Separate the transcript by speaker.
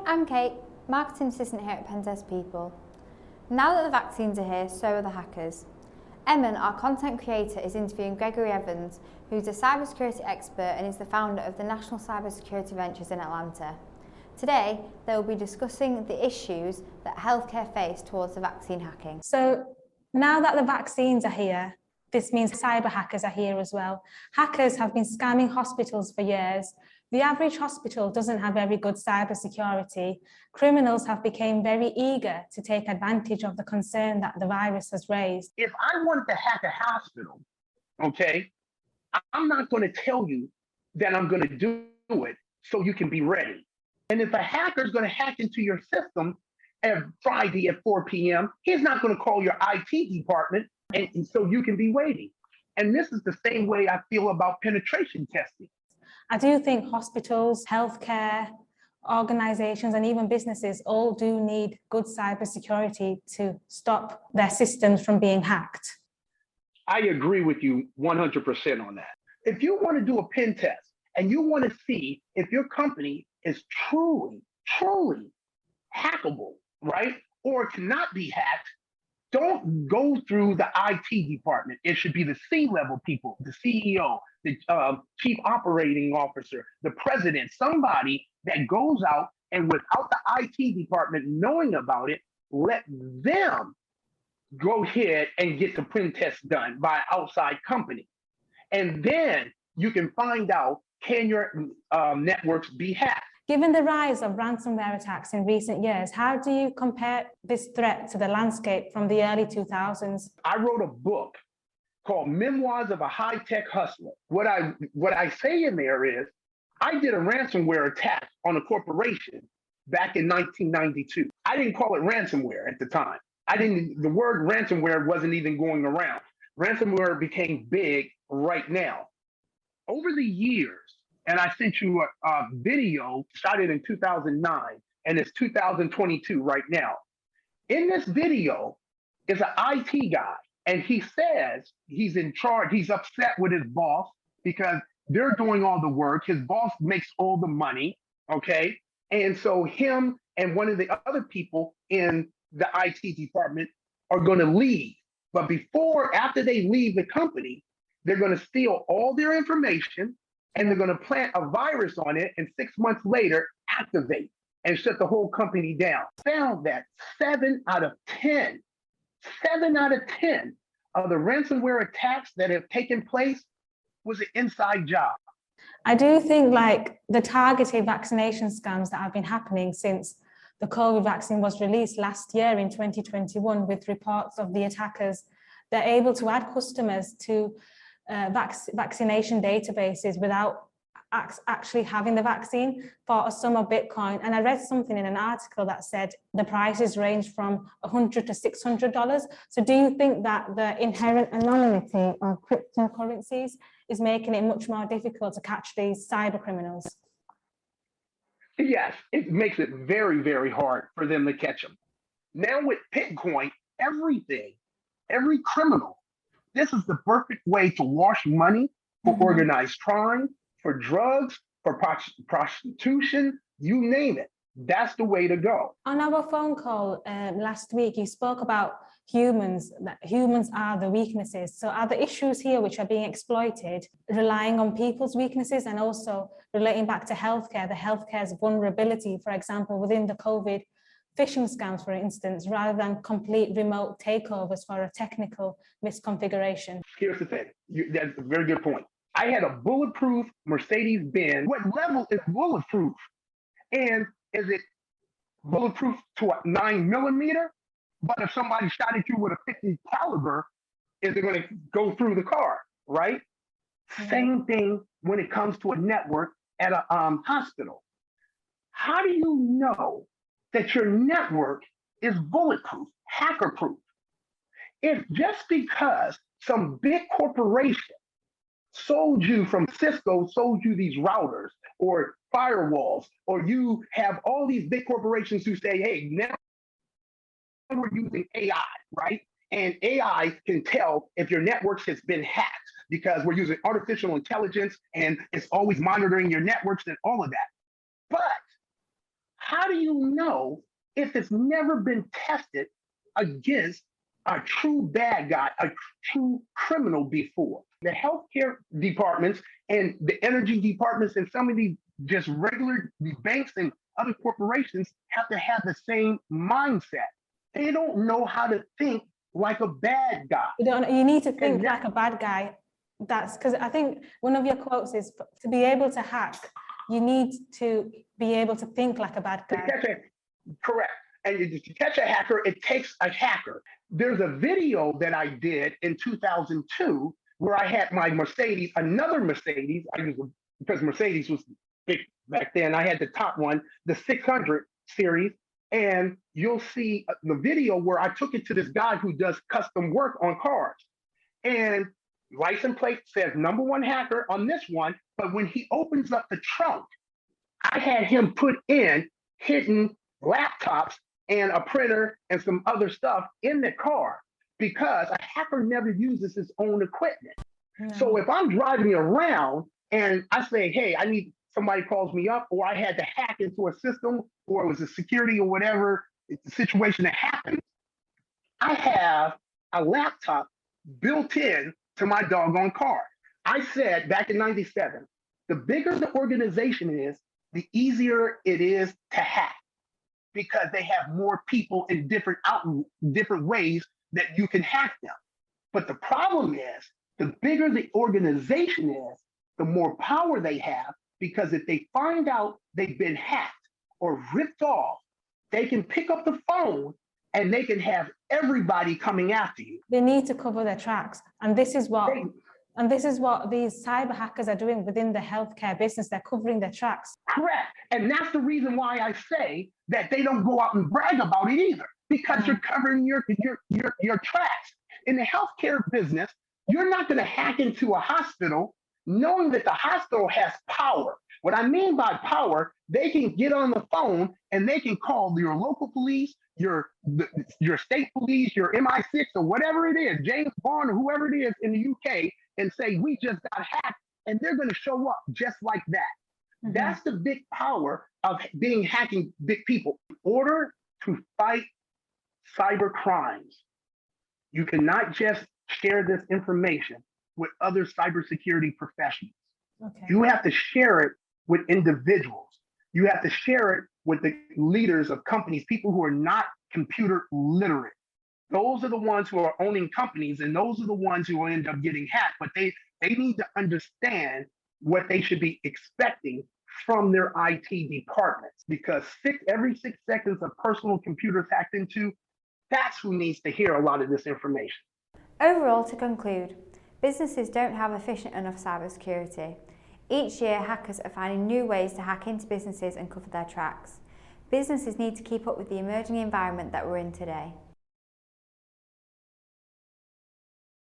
Speaker 1: I'm Kate, Marketing Assistant here at Pentest People. Now that the vaccines are here, so are the hackers. Emin, our content creator, is interviewing Gregory Evans, who's a cybersecurity expert and is the founder of the National Cybersecurity Ventures in Atlanta. Today, they will be discussing the issues that healthcare face towards the vaccine hacking.
Speaker 2: So now that the vaccines are here, this means cyber hackers are here as well. Hackers have been scamming hospitals for years. The average hospital doesn't have very good cyber security. Criminals have become very eager to take advantage of the concern that the virus has raised.
Speaker 3: If I wanted to hack a hospital, okay, I'm not going to tell you that I'm going to do it so you can be ready. And if a hacker is going to hack into your system every Friday at 4 p.m., he's not going to call your IT department and so you can be waiting. And this is the same way I feel about penetration testing.
Speaker 2: I do think hospitals, healthcare, organizations, and even businesses all do need good cybersecurity to stop their systems from being hacked.
Speaker 3: I agree with you 100% on that. If you want to do a pen test and you want to see if your company is truly hackable, right, or cannot be hacked, don't go through the IT department. It should be the C-level people, the CEO, the chief operating officer, the president, somebody that goes out and without the IT department knowing about it, let them go ahead and get the pen test done by an outside company. And then you can find out, can your networks be hacked?
Speaker 2: Given the rise of ransomware attacks in recent years, how do you compare this threat to the landscape from the early 2000s?
Speaker 3: I wrote a book called Memoirs of a High-Tech Hustler. What I say in there is, I did a ransomware attack on a corporation back in 1992. I didn't call it ransomware at the time. The word ransomware wasn't even going around. Ransomware became big right now. Over the years, and I sent you a video, shot it in 2009, and it's 2022 right now. In this video is an IT guy, and he says he's in charge. He's upset with his boss because they're doing all the work. His boss makes all the money, okay? And so him and one of the other people in the IT department are going to leave. But after they leave the company, they're going to steal all their information, and they're going to plant a virus on it, and 6 months later, activate and shut the whole company down. Found that 7 out of 10 of the ransomware attacks that have taken place was an inside job.
Speaker 2: I do think like the targeted vaccination scams that have been happening since the COVID vaccine was released last year in 2021, with reports of the attackers, they're able to add customers to vaccination databases without actually having the vaccine for a sum of Bitcoin. And I read something in an article that said the prices range from $100 to $600. So do you think that the inherent anonymity of cryptocurrencies is making it much more difficult to catch these cyber criminals?
Speaker 3: Yes, it makes it very, very hard for them to catch them. Now with Bitcoin, every criminal, this is the perfect way to wash money for organized crime, for drugs, for prostitution, you name it. That's the way to go.
Speaker 2: On our phone call last week, you spoke about humans, that humans are the weaknesses. So are the issues here which are being exploited relying on people's weaknesses, and also relating back to healthcare, the healthcare's vulnerability, for example, within the COVID phishing scams, for instance, rather than complete remote takeovers for a technical misconfiguration?
Speaker 3: Here's the thing. That's a very good point. I had a bulletproof Mercedes-Benz. What level is bulletproof? And is it bulletproof to a 9mm? But if somebody shot at you with a 50 caliber, is it going to go through the car, right? Same thing when it comes to a network at a hospital. How do you know that your network is bulletproof, hacker-proof? If just because some big corporation sold you from Cisco, sold you these routers or firewalls, or you have all these big corporations who say, hey, now we're using AI, right? And AI can tell if your network has been hacked because we're using artificial intelligence and it's always monitoring your networks and all of that. But how do you know if it's never been tested against a true bad guy, a true criminal before? The healthcare departments and the energy departments and some of these just regular banks and other corporations have to have the same mindset. They don't know how to think like a bad guy.
Speaker 2: You need to think like a bad guy. That's because I think one of your quotes is, to be able to hack, you need to be able to think like a bad guy.
Speaker 3: Correct. And to catch a hacker, it takes a hacker. There's a video that I did in 2002 where I had my Mercedes, another Mercedes, because Mercedes was big back then. I had the top one, the 600 series. And you'll see the video where I took it to this guy who does custom work on cars. And license plate says #1 hacker on this one. But when he opens up the trunk, I had him put in hidden laptops and a printer and some other stuff in the car, because a hacker never uses his own equipment. No. So if I'm driving around and I say, hey, somebody calls me up, or I had to hack into a system, or it was a security or whatever situation that happened, I have a laptop built in to my doggone car. I said back in '97, the bigger the organization is, the easier it is to hack, because they have more people in different ways that you can hack them. But the problem is, the bigger the organization is, the more power they have, because if they find out they've been hacked or ripped off, they can pick up the phone and they can have everybody coming after you.
Speaker 2: They need to cover their tracks. And this is what these cyber hackers are doing within the healthcare business. They're covering their tracks.
Speaker 3: Correct. And that's the reason why I say that they don't go out and brag about it either, because you're covering your tracks. In the healthcare business, you're not going to hack into a hospital knowing that the hospital has power. What I mean by power, they can get on the phone and they can call your local police, your state police, your MI6 or whatever it is, James Bond or whoever it is in the UK, and say, we just got hacked, and they're going to show up just like that. Mm-hmm. That's the big power of hacking big people. In order to fight cyber crimes, you cannot just share this information with other cybersecurity professionals. Okay. You have to share it with individuals. You have to share it with the leaders of companies, people who are not computer literate. Those are the ones who are owning companies, and those are the ones who will end up getting hacked. But they need to understand what they should be expecting from their IT departments, because every 6 seconds a personal computer is hacked into, that's who needs to hear a lot of this information.
Speaker 1: Overall, to conclude, businesses don't have efficient enough cybersecurity. Each year, hackers are finding new ways to hack into businesses and cover their tracks. Businesses need to keep up with the emerging environment that we're in today.